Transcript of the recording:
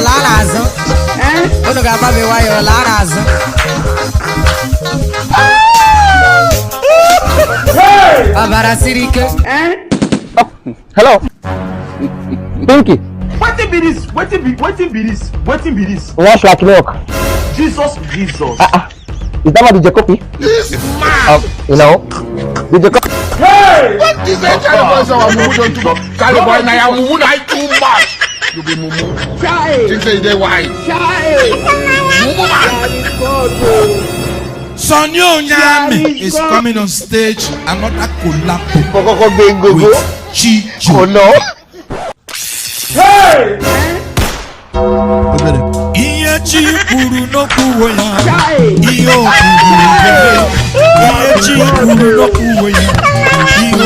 Lana. Ono gaba be wa yo Lana. Hey! Abara sirike. Hello. Pinky. Wetin be this? Wash like milk. Jesus. Is that what DJ copy? This man. You know, DJ copy. Hey! What is that? Caliboy na ya mumu na too much. You be mumu. Chai. Think say they why? Chai. Mumu man. Sonyo Nyame is coming on stage. Another collab with Chi. Oh no. Hey! Iye chi puru no kuwoya. Chai. Iyo puru. Iye chi puru no kuwoya. Iyo.